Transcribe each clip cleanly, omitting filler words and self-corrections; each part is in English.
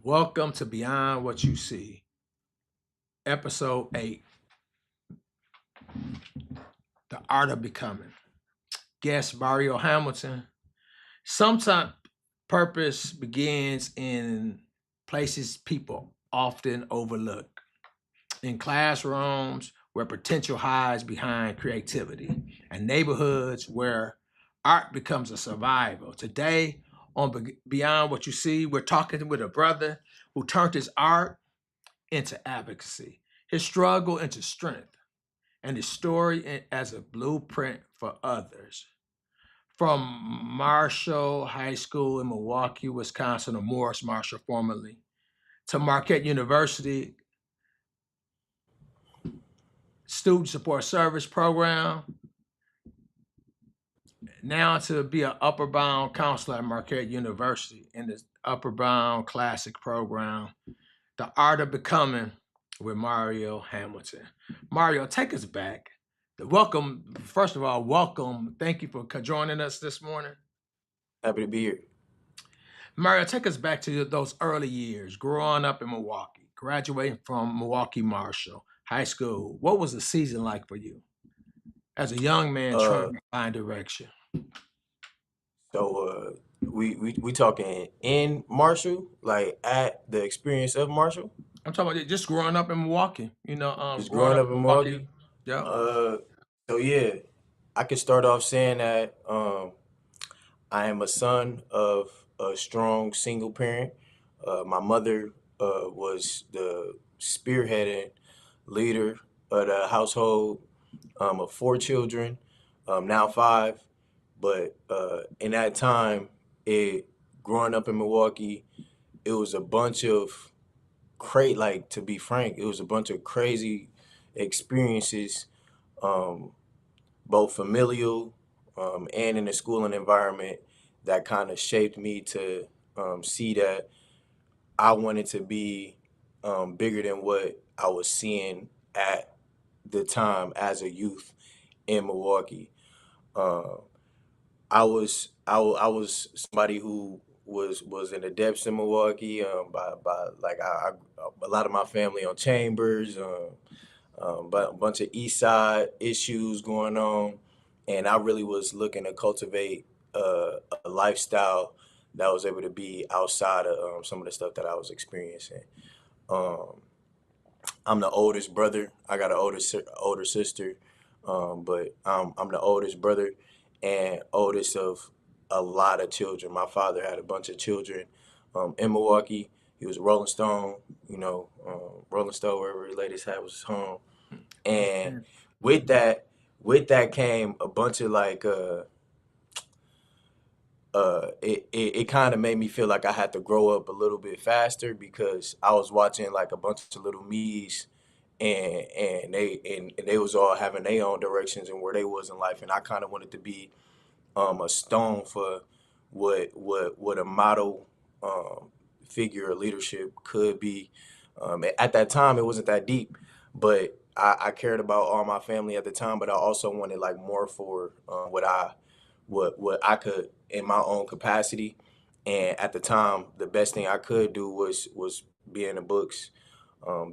Welcome to Beyond What You See, Episode 8, The Art of Becoming. Guest Mario Hamilton. Sometimes purpose begins in places people often overlook, in classrooms where potential hides behind creativity, and neighborhoods where art becomes a survival. Today, on Beyond What You See, we're talking with a brother who turned his art into advocacy, his struggle into strength, and his story as a blueprint for others. From Marshall High School in Milwaukee, Wisconsin, or Morris Marshall formerly, to Marquette University Student Support Service Program, now to be an upper bound counselor at Marquette University in the upper bound classic program, The Art of Becoming with Mario Hamilton. Mario, take us back. Welcome, first of all, welcome. Thank you for joining us this morning. Happy to be here. Mario, take us back to those early years, growing up in Milwaukee, graduating from Milwaukee Marshall High School. What was the season like for you as a young man trying Uh, to find direction? we talking in Marshall, like at the experience of Marshall, I'm talking about just growing up in Milwaukee, just growing growing up up in in Milwaukee. Milwaukee. Yeah. Uh, so yeah, I could start off saying that I am a son of a strong single parent. My mother was the spearheading leader of the household of four children, now five. But in that time, it growing up in Milwaukee, it was a bunch of like to be frank, it was a bunch of crazy experiences, um, both familial and in the schooling environment that kind of shaped me to see that I wanted to be bigger than what I was seeing at the time as a youth in Milwaukee. Uh, I was somebody who was in the depths in Milwaukee. By like a lot of my family on Chambers. But a bunch of East Side issues going on, and I really was looking to cultivate a lifestyle that was able to be outside of some of the stuff that I was experiencing. Um, I'm the oldest brother. I got an older sister, but I'm the oldest brother and oldest of a lot of children. My father had a bunch of children in Milwaukee. He was a Rolling Stone, Rolling Stone wherever his latest hat was his home. And with that, with that came a bunch of like it kind of made me feel like I had to grow up a little bit faster because I was watching like a bunch of little me's and they was all having their own directions and where they was in life, and I kind of wanted to be a stone for what a model figure of leadership could be. At that time, it wasn't that deep, but I cared about all my family at the time, but I also wanted like more for what I could in my own capacity. And at the time, the best thing I could do was be in the books,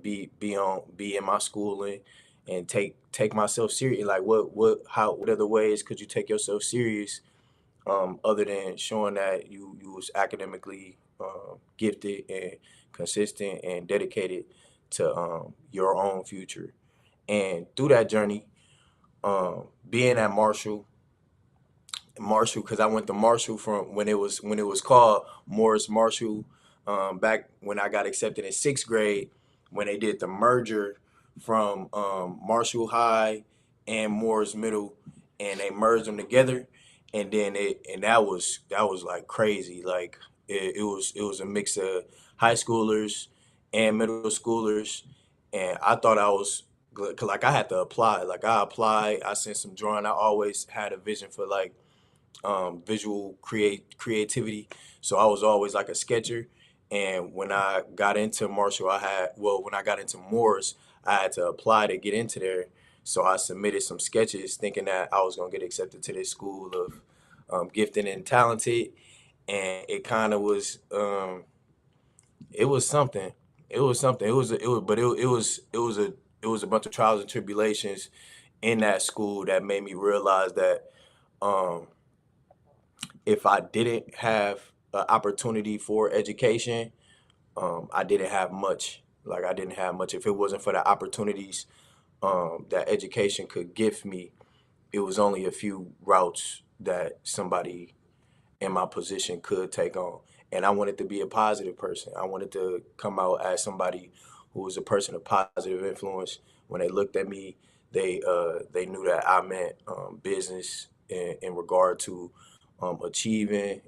be in my schooling, and take myself serious. Like what other ways could you take yourself serious, other than showing that you was academically gifted and consistent and dedicated to your own future. And through that journey, being at Marshall, because I went to Marshall from when it was called Morris Marshall, back when I got accepted in sixth grade, when they did the merger from Marshall High and Morris Middle, and they merged them together, and then that was like crazy. Like it was a mix of high schoolers and middle schoolers, and I thought I was good, 'cause, like I had to apply. Like I applied, I sent some drawing. I always had a vision for like visual creativity. So I was always like a sketcher. And when I got into Marshall, when I got into Morris, I had to apply to get into there. So I submitted some sketches thinking that I was going to get accepted to this school of gifted and talented. And it kind of was, it was something. It was something. It was a bunch of trials and tribulations in that school that made me realize that um, if I didn't have an opportunity for education, I didn't have much. Like I didn't have much. If it wasn't for the opportunities that education could give me, it was only a few routes that somebody in my position could take on. And I wanted to be a positive person. I wanted to come out as somebody who was a person of positive influence. When they looked at me, they knew that I meant business in regard to achieving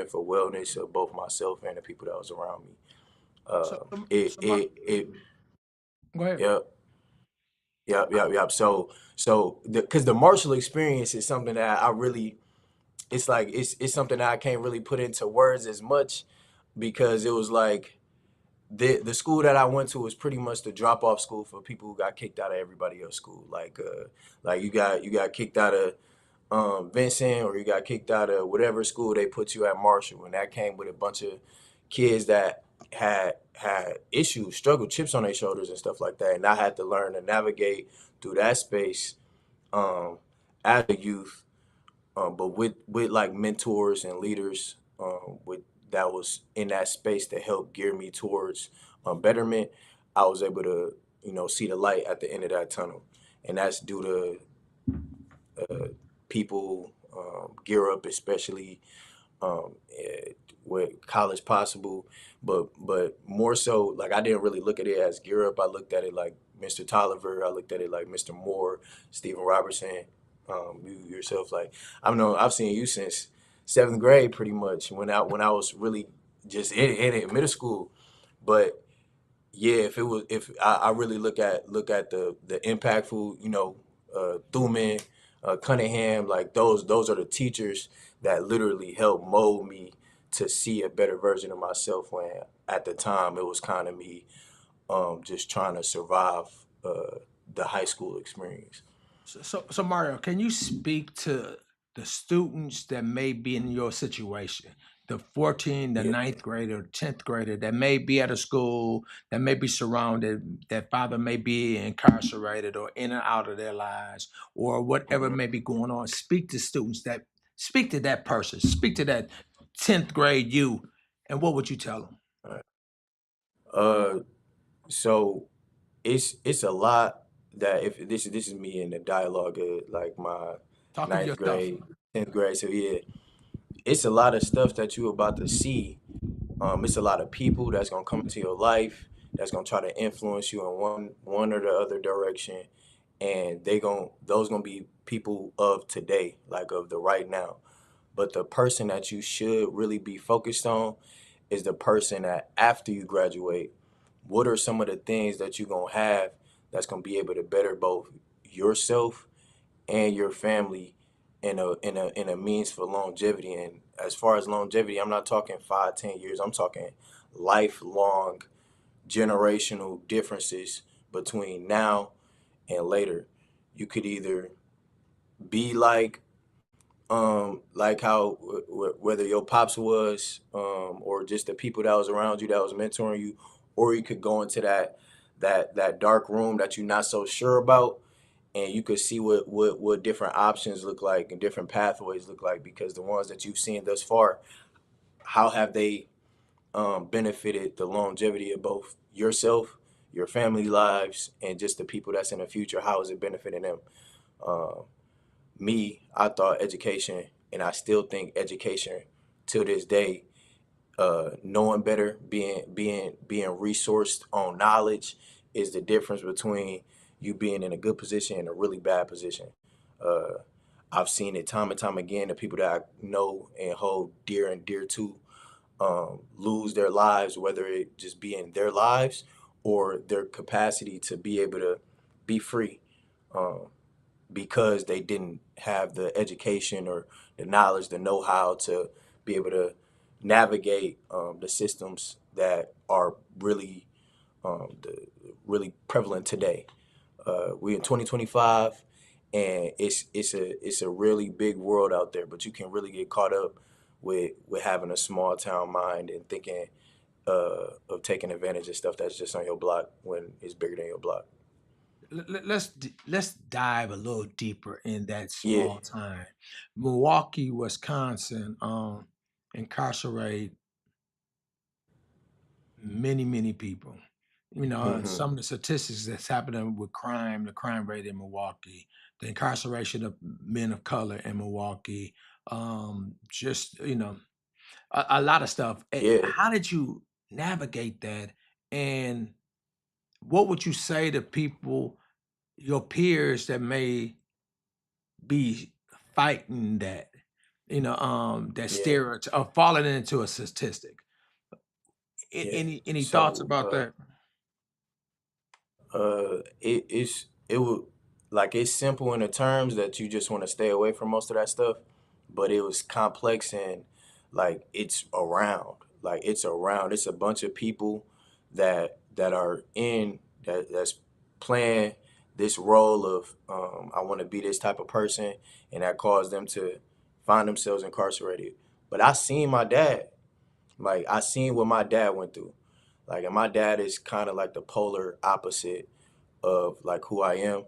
for wellness of both myself and the people that was around me. So, It go ahead. Yep. Yep. So because the Marshall experience is something that I really, it's like it's something that I can't really put into words as much because it was like the school that I went to was pretty much the drop off school for people who got kicked out of everybody else's school. Like you got kicked out of Vincent, or you got kicked out of whatever school they put you at Marshall, and that came with a bunch of kids that had issues, struggle, chips on their shoulders and stuff like that. And I had to learn to navigate through that space um, as a youth, but with like mentors and leaders with that was in that space to help gear me towards betterment. I was able to see the light at the end of that tunnel, and that's due to people gear up, especially with college possible, but more so like I didn't really look at it as gear up. I looked at it like Mr. Tolliver. I looked at it like Mr. Moore, Stephen Robertson, you yourself. Like I don't know, I've seen you since seventh grade, pretty much when I was really just in middle school, but yeah, if I really look at the impactful, Thuman, Cunningham, like those are the teachers that literally helped mold me to see a better version of myself. When at the time it was kind of me, just trying to survive the high school experience. So Mario, can you speak to the students that may be in your situation? The 14, the Yeah. ninth grader, 10th grader that may be at a school, that may be surrounded, that father may be incarcerated or in and out of their lives, or whatever Mhm. may be going on. Speak to that person, speak to that 10th grade you, and what would you tell them? All right. Uh, so it's a lot that if this is me in the dialogue of like my Talk of ninth yourself. grade, 10th grade. So yeah, it's a lot of stuff that you about to see. It's a lot of people that's gonna come into your life that's gonna try to influence you in one or the other direction, and those gonna be people of today, like of the right now. But the person that you should really be focused on is the person that after you graduate, what are some of the things that you're gonna have that's gonna be able to better both yourself and your family in a means for longevity. And as far as longevity, I'm not talking 5, 10 years. I'm talking lifelong generational differences between now and later. You could either be like how whether your pops was or just the people that was around you that was mentoring you, or you could go into that dark room that you're not so sure about, and you could see what different options look like and different pathways look like, because the ones that you've seen thus far, how have they benefited the longevity of both yourself, your family lives, and just the people that's in the future? How is it benefiting them? um, Me, I thought education, and I still think education till this day, knowing better, being resourced on knowledge, is the difference between you being in a good position and a really bad position. Uh, I've seen it time and time again. The people that I know and hold dear and dear to lose their lives, whether it just be in their lives or their capacity to be able to be free. Um, because they didn't have the education or the knowledge, the know-how to be able to navigate the systems that are really prevalent today. We're in 2025, and it's a really big world out there, but you can really get caught up with having a small town mind and thinking of taking advantage of stuff that's just on your block when it's bigger than your block. Let's dive a little deeper in that Yeah. small time. Milwaukee, Wisconsin, incarcerate many people. And Hmm. some of the statistics that's happening with crime, the crime rate in Milwaukee, the incarceration of men of color in Milwaukee, just a lot of stuff. Yeah. How did you navigate that? And what would you say to people, your peers that may be fighting that, that Yeah. stereotype or falling into a statistic? Yeah. Any thoughts So about that? it would, like, it's simple in the terms that you just want to stay away from most of that stuff, but it was complex, and like it's around. It's a bunch of people that are in that's playing this role of I want to be this type of person, and that caused them to find themselves incarcerated. But I seen my dad. Like, I seen what my dad went through. Like, and my dad is kind of like the polar opposite of like who I am.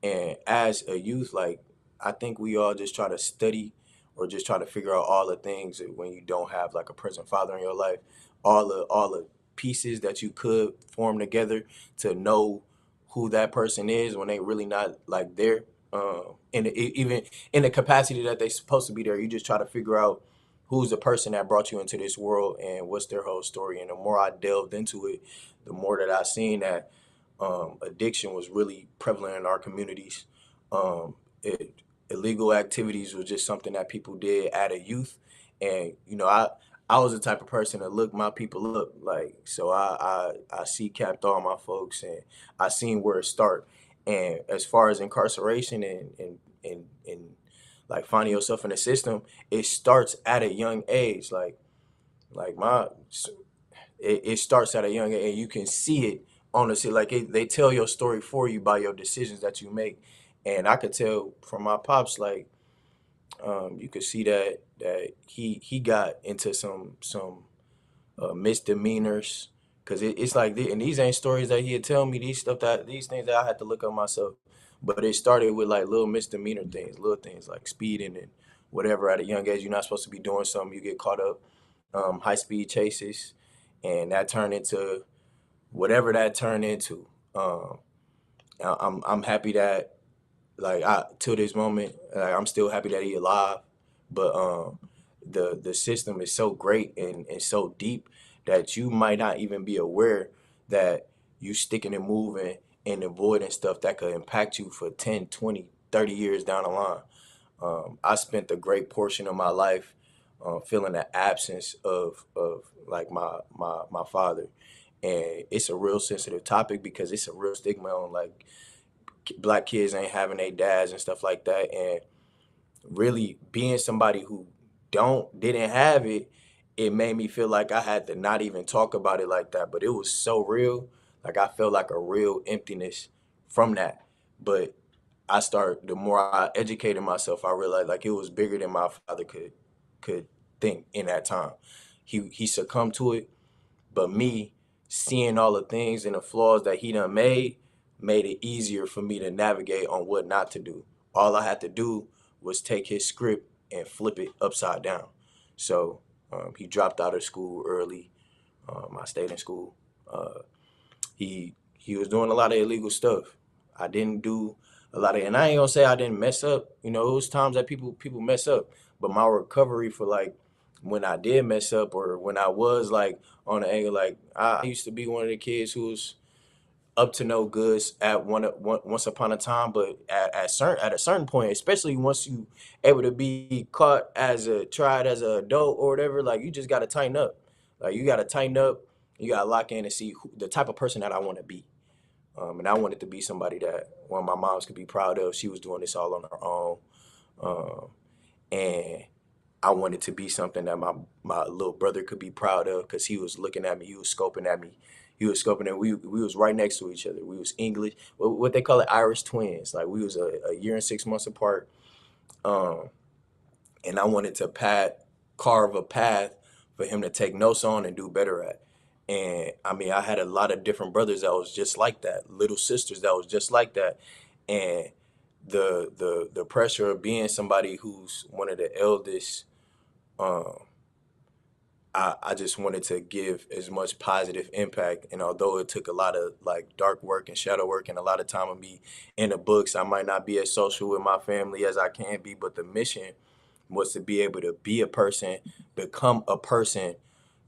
And as a youth, like, I think we all just try to study or just try to figure out all the things that when you don't have like a present father in your life, all the pieces that you could form together to know who that person is when they really not like there. And even in the capacity that they supposed to be there, you just try to figure out who's the person that brought you into this world and what's their whole story. And the more I delved into it, the more that I seen that addiction was really prevalent in our communities. Um, Illegal activities was just something that people did at a youth, and I was the type of person to look my people up. Like, so I see capped all my folks, and I seen where it start. And as far as incarceration and like finding yourself in the system, it starts at a young age. Like my it starts at a young age, and you can see it on the like they tell your story for you by your decisions that you make. And I could tell from my pops, like, you could see that he got into some misdemeanors, because it's like and these ain't stories that he'd tell me, these things that I had to look up myself. But it started with like little misdemeanor things, little things like speeding and whatever. At a young age, you're not supposed to be doing something, you get caught up. High speed chases, and that turned into whatever that turned into. I'm happy that, like, I till this moment, like, I'm still happy that he alive. But the system is so great and so deep that you might not even be aware that you sticking and moving and avoiding stuff that could impact you for 10, 20, 30 years down the line. I spent a great portion of my life feeling the absence of like my father, and it's a real sensitive topic because it's a real stigma on like black kids ain't having their dads and stuff like that. And really being somebody who didn't have it, it made me feel like I had to not even talk about it like that. But it was so real. Like, I felt like a real emptiness from that. But the more I educated myself, I realized like it was bigger than my father could think in that time. He succumbed to it, but me seeing all the things and the flaws that he done made it easier for me to navigate on what not to do. All I had to do was take his script and flip it upside down. So he dropped out of school early. I stayed in school. He was doing a lot of illegal stuff. I didn't do a lot of, and I ain't gonna say I didn't mess up. It was times that people mess up, but my recovery for like when I did mess up or when I was like on the angle, like I used to be one of the kids who was up to no goods once upon a time, but at a certain point, especially once you able to be caught tried as an adult or whatever, like you just gotta tighten up. Like, you gotta tighten up. You gotta lock in and see the type of person that I want to be. And I wanted to be somebody that one of my moms could be proud of. She was doing this all on her own. Um, and I wanted to be something that my little brother could be proud of, because he was looking at me, he was scoping at me. He was scoping, and we was right next to each other. We was English, what they call it, Irish twins. Like, we was a year and 6 months apart. Um, and I wanted to carve a path for him to take notes on and do better at. And I mean, I had a lot of different brothers that was just like that, little sisters that was just like that. And the pressure of being somebody who's one of the eldest, um, I just wanted to give as much positive impact. And although it took a lot of like dark work and shadow work and a lot of time of me in the books, I might not be as social with my family as I can be, but the mission was to be able to be a person, become a person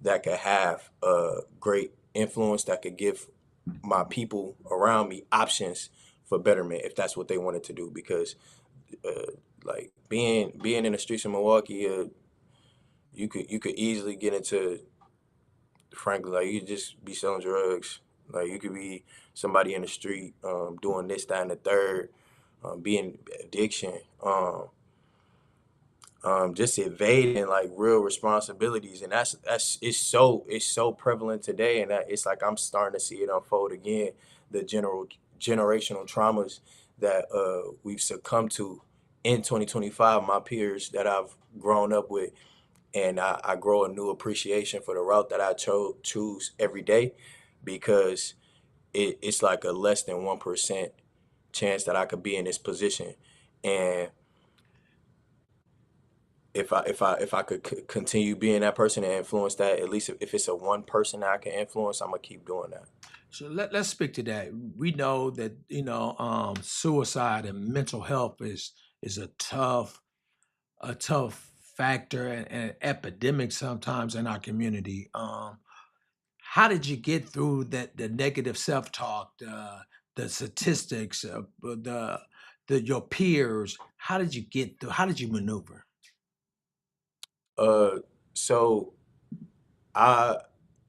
that could have a great influence, that could give my people around me options for betterment if that's what they wanted to do. Because like being in the streets of Milwaukee, you could easily get into, frankly, like you could just be selling drugs. Like you could be somebody in the street doing this, that, and the third, being addiction. Just evading like real responsibilities, and that's it's so prevalent today, and that it's like I'm starting to see it unfold again. The generational traumas that we've succumbed to in 2025, my peers that I've grown up with, and I grow a new appreciation for the route that I choose every day, because it's like a less than 1% chance that I could be in this position. And if I could continue being that person and influence that, at least if it's a one person that I can influence, I'm gonna keep doing that. So let's speak to that. We know that suicide and mental health is a tough factor and an epidemic sometimes in our community. How did you get through that the negative self talk, the statistics, the your peers? How did you get through? How did you maneuver? Uh, so I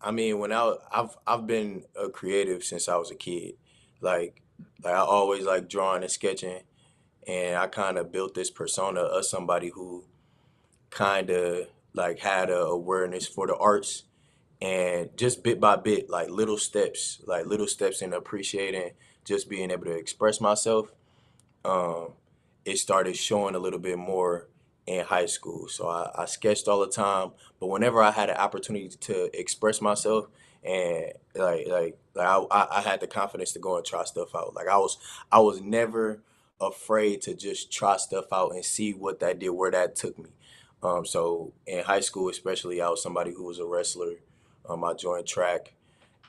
I mean, I've been a creative since I was a kid. Like I always like drawing and sketching, and I kind of built this persona of somebody who kind of like had a awareness for the arts, and just bit by bit, like little steps in appreciating just being able to express myself. um, it started showing a little bit more in high school. So I sketched all the time, but whenever I had an opportunity to express myself, and I had the confidence to go and try stuff out. Like I was never afraid to just try stuff out and see what that did, where that took me. So in high school, especially, I was somebody who was a wrestler. I joined track,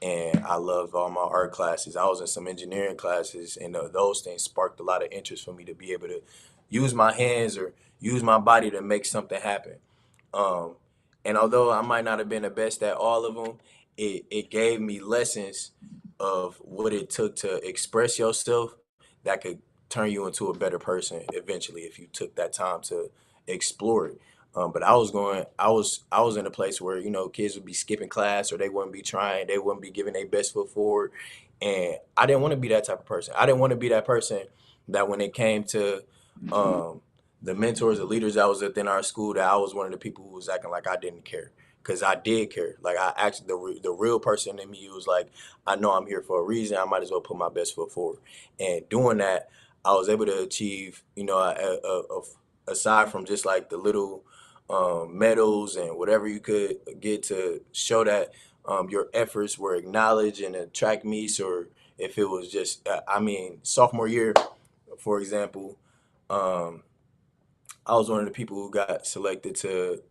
and I loved all my art classes. I was in some engineering classes, and those things sparked a lot of interest for me to be able to use my hands or use my body to make something happen. Um, and although I might not have been the best at all of them, it gave me lessons of what it took to express yourself that could turn you into a better person eventually if you took that time to explore it. But I was in a place where kids would be skipping class, or they wouldn't be trying, they wouldn't be giving their best foot forward, and I didn't want to be that type of person. I didn't want to be that person that when it came to um, the mentors, the leaders that was within our school, that I was one of the people who was acting like I didn't care, because I did care. Like I actually, the real person in me was like, I know I'm here for a reason. I might as well put my best foot forward, and doing that, I was able to achieve, aside from just like the little medals and whatever you could get to show that your efforts were acknowledged in the track meets, or if it was just, I mean, sophomore year, for example, um, I was one of the people who got selected to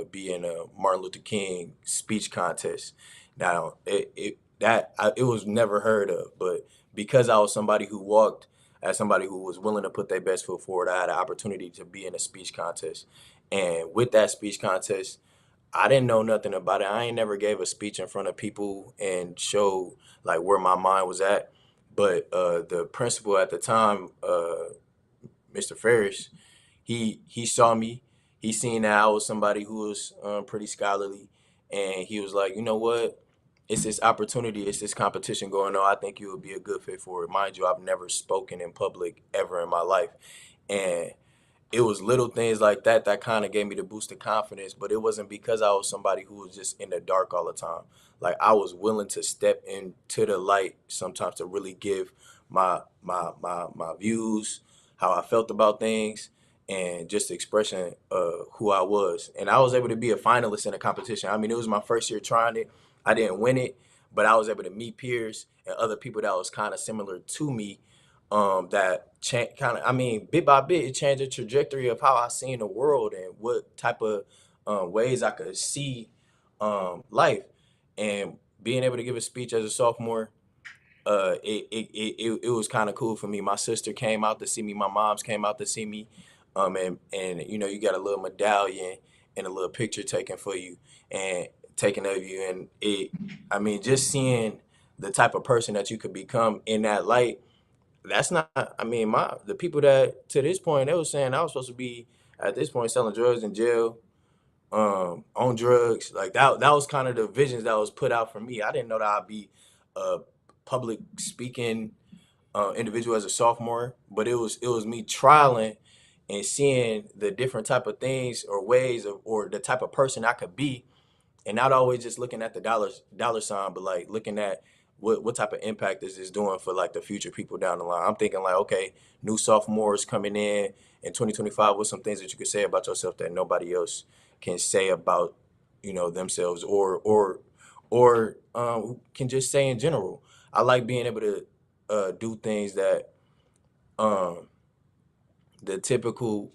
be in a Martin Luther King speech contest. Now, it was never heard of, but because I was somebody who walked as somebody who was willing to put their best foot forward, I had an opportunity to be in a speech contest. And with that speech contest, I didn't know nothing about it. I ain't never gave a speech in front of people and showed like where my mind was at. But the principal at the time, Mr. Ferris, he saw me. He seen that I was somebody who was pretty scholarly, and he was like, you know what? It's this opportunity, it's this competition going on. I think you would be a good fit for it. Mind you, I've never spoken in public ever in my life, and it was little things like that that kind of gave me the boost of confidence. But it wasn't because I was somebody who was just in the dark all the time. Like I was willing to step into the light sometimes to really give my views, how I felt about things, and just expressing who I was. And I was able to be a finalist in a competition. I mean, it was my first year trying it. I didn't win it, but I was able to meet peers and other people that was kind of similar to me. That kind of, I mean, bit by bit, it changed the trajectory of how I seen the world and what type of ways I could see life. And being able to give a speech as a sophomore, it was kind of cool for me. My sister came out to see me. My mom's came out to see me. And you know, you got a little medallion and a little picture taken for you and taken of you. And I mean, just seeing the type of person that you could become in that light, that's not, I mean, the people that to this point, they were saying I was supposed to be at this point selling drugs in jail, on drugs. Like that was kind of the visions that was put out for me. I didn't know that I'd be a public speaking individual as a sophomore, but it was me trialing and seeing the different type of things or ways of or the type of person I could be, and not always just looking at the dollar sign, but like looking at what type of impact is this doing for like the future people down the line. I'm thinking like, okay, new sophomores coming in 2025, what's some things that you could say about yourself that nobody else can say about, you know, themselves, or can just say in general. I like being able to do things that um the typical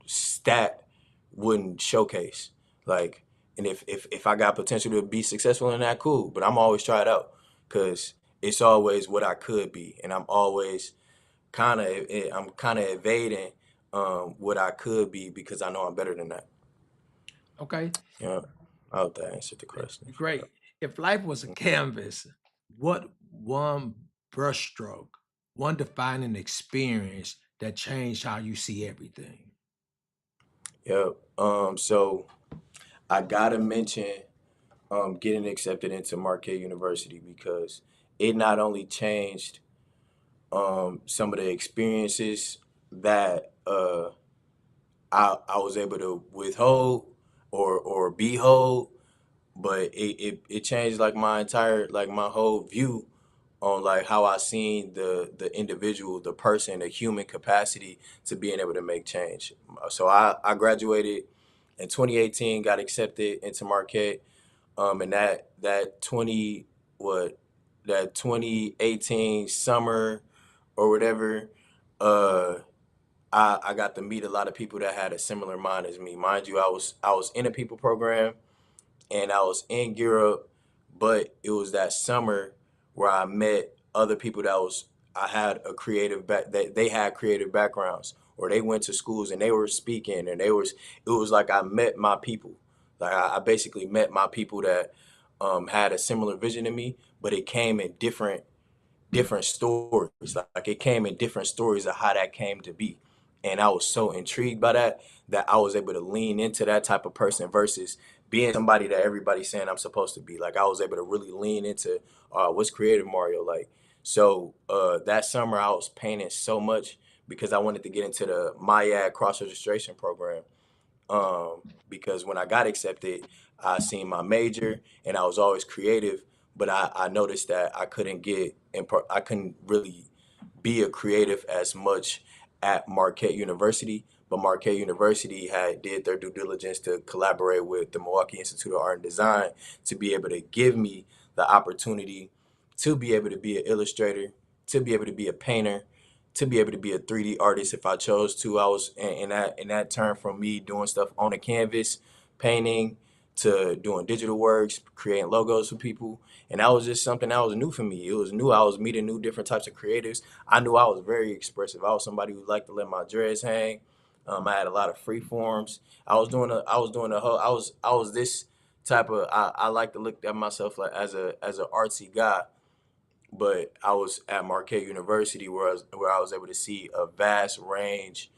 stat wouldn't showcase. Like, and if I got potential to be successful in that, cool. But I'm always try it out because it's always what I could be, and I'm kind of evading what I could be because I know I'm better than that. Okay, Yeah, I hope that answered the question. great. If life was a canvas, what one brushstroke, one defining experience that changed how you see everything? Yep. So I gotta mention getting accepted into Marquette University because it not only changed some of the experiences that I was able to withhold or behold, but it changed like my entire like my whole view on like how I seen the individual, the person, the human capacity to being able to make change. So I graduated in 2018, got accepted into Marquette, and that 2018 summer or whatever, uh, I got to meet a lot of people that had a similar mind as me. Mind you, I was in a people program and I was in Europe, but it was that summer where I met other people that was I had a creative back that they had creative backgrounds or they went to schools and they were speaking and it was like I met my people. Like I basically met my people that had a similar vision to me, but it came in different stories. Like it came in different stories of how that came to be. And I was so intrigued by that I was able to lean into that type of person versus being somebody that everybody's saying I'm supposed to be. Like I was able to really lean into what's creative Mario like. So that summer I was painting so much because I wanted to get into the MyAd cross registration program, because when I got accepted, I seen my major and I was always creative, but I noticed that I couldn't really be a creative as much at Marquette University. But Marquette University had did their due diligence to collaborate with the Milwaukee Institute of Art and Design to be able to give me the opportunity to be able to be an illustrator, to be able to be a painter, to be able to be a 3D artist if I chose to. I was in that term from me doing stuff on a canvas, painting, to doing digital works, creating logos for people. And that was just something that was new for me. It was new. I was meeting new different types of creatives. I knew I was very expressive. I was somebody who liked to let my dreads hang. I had a lot of free forms. I was doing a whole I was this type of I like to look at myself like as a artsy guy, but I was at Marquette University where I was able to see a vast range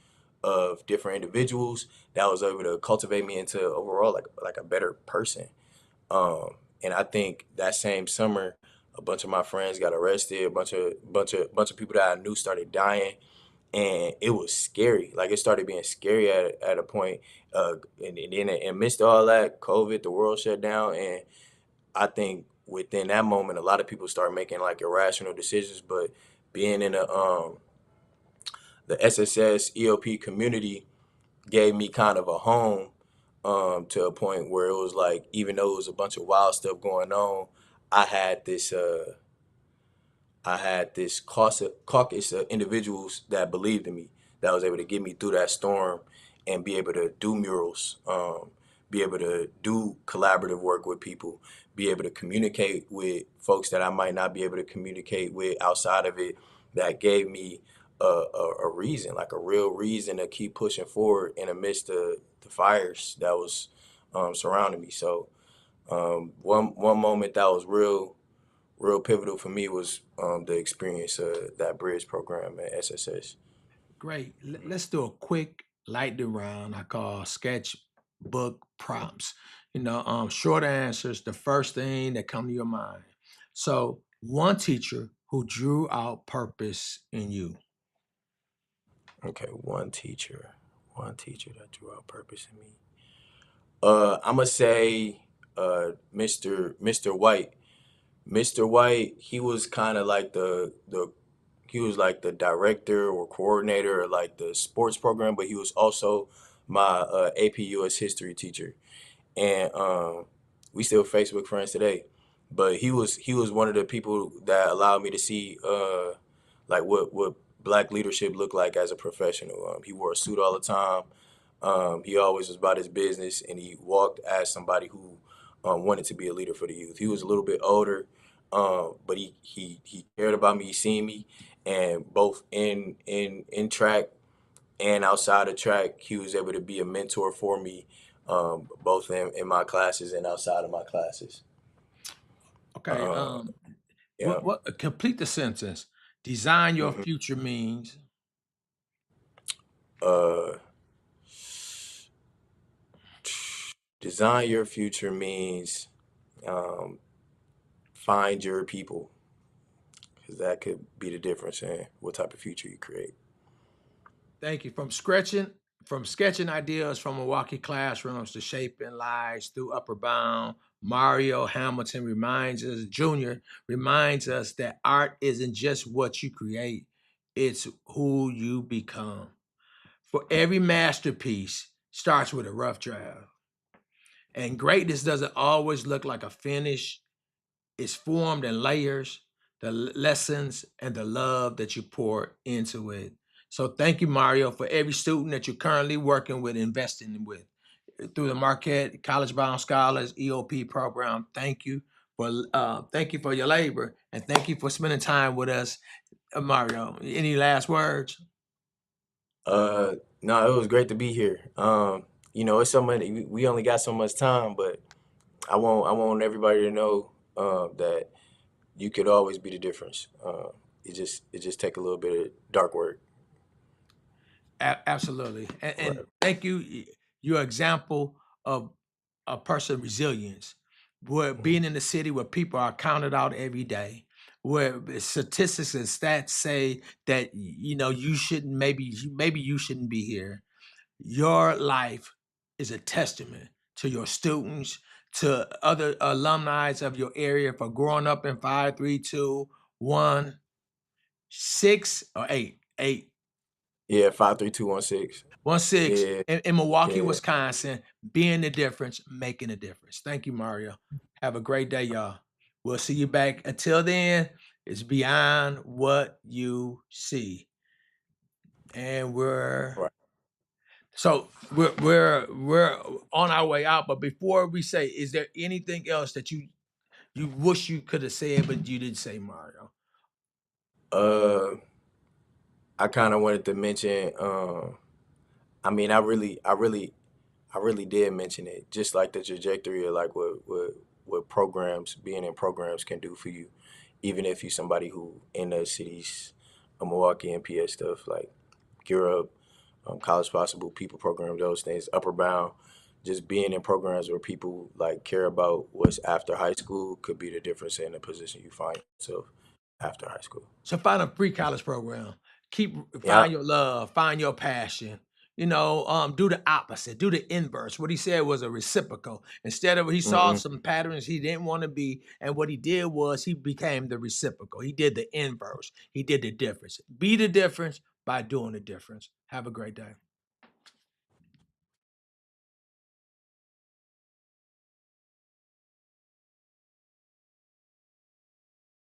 of different individuals that was able to cultivate me into overall like a better person. And I think that same summer, a bunch of my friends got arrested. A bunch of people that I knew started dying, and it was scary. Like it started being scary at a point. And then amidst all that, COVID, the world shut down, and I think within that moment, a lot of people start making like irrational decisions. But being in the SSS EOP community gave me kind of a home to a point where it was like, even though it was a bunch of wild stuff going on, I had this caucus of individuals that believed in me, that was able to get me through that storm and be able to do murals, be able to do collaborative work with people, be able to communicate with folks that I might not be able to communicate with outside of it. That gave me a reason, like a real reason to keep pushing forward in the midst of the fires that was surrounding me. So one moment that was real pivotal for me was the experience of that bridge program at SSS. Great. Let's do a quick lightning round I call sketchbook prompts. Short answers, the first thing that come to your mind. So, one teacher who drew out purpose in you. Okay, one teacher that drew out purpose in me. I'm gonna say Mr. White. Mr. White, he was kind of like the he was like the director or coordinator of like the sports program, but he was also my AP US history teacher, and we still Facebook friends today. But he was one of the people that allowed me to see like what black leadership looked like as a professional. He wore a suit all the time. He always was about his business, and he walked as somebody who wanted to be a leader for the youth. He was a little bit older, but he cared about me. He seen me, and both in track and outside of track, he was able to be a mentor for me, both in my classes and outside of my classes. Okay. Uh, yeah. What complete the sentence. Design your hmm future means. Uh, design your future means um, find your people, because that could be the difference in what type of future you create. Thank you. From sketching ideas from Milwaukee classrooms to shaping lives through Upper Bound, Mario Hamilton Jr. reminds us that art isn't just what you create, it's who you become. For every masterpiece starts with a rough draft. And greatness doesn't always look like a finish. It's formed in layers, the lessons and the love that you pour into it. So thank you, Mario, for every student that you're currently working with, investing with through the Marquette College Bound Scholars EOP program. Thank you for your labor, and thank you for spending time with us, Mario. Any last words? Uh, no, it was great to be here. It's so many. We only got so much time, but I want everybody to know that you could always be the difference. It just take a little bit of dark work. Absolutely, and Right. thank you. Your example of a person resilience, where Mhm. being in the city where people are counted out every day, where statistics and stats say that you shouldn't, maybe you shouldn't be here. Your life is a testament to your students, to other alumni of your area for growing up in 5, 3, 2, 1, 6 or 8, 8. Yeah, 53216. 1 6 Yeah, in Milwaukee, yeah. Wisconsin, being the difference, making a difference. Thank you, Mario. Have a great day, y'all. We'll see you back. Until then, it's beyond what you see. And we're Right. so we're on our way out. But before we say, is there anything else that you wish you could have said, but you didn't say, Mario? Uh, I kind of wanted to mention. I mean, I really did mention it. Just like the trajectory of like what programs, being in programs can do for you, even if you're somebody who in the cities of Milwaukee and PA stuff like Europe, College Possible, People Program, those things, Upper Bound. Just being in programs where people like care about what's after high school could be the difference in the position you find yourself after high school. So find a free college program. Yeah. Find your love, find your passion. Do the opposite, do the inverse. What he said was a reciprocal. Instead of he saw hmm some patterns he didn't want to be, and what he did was he became the reciprocal. He did the inverse. He did the difference. Be the difference by doing the difference. Have a great day.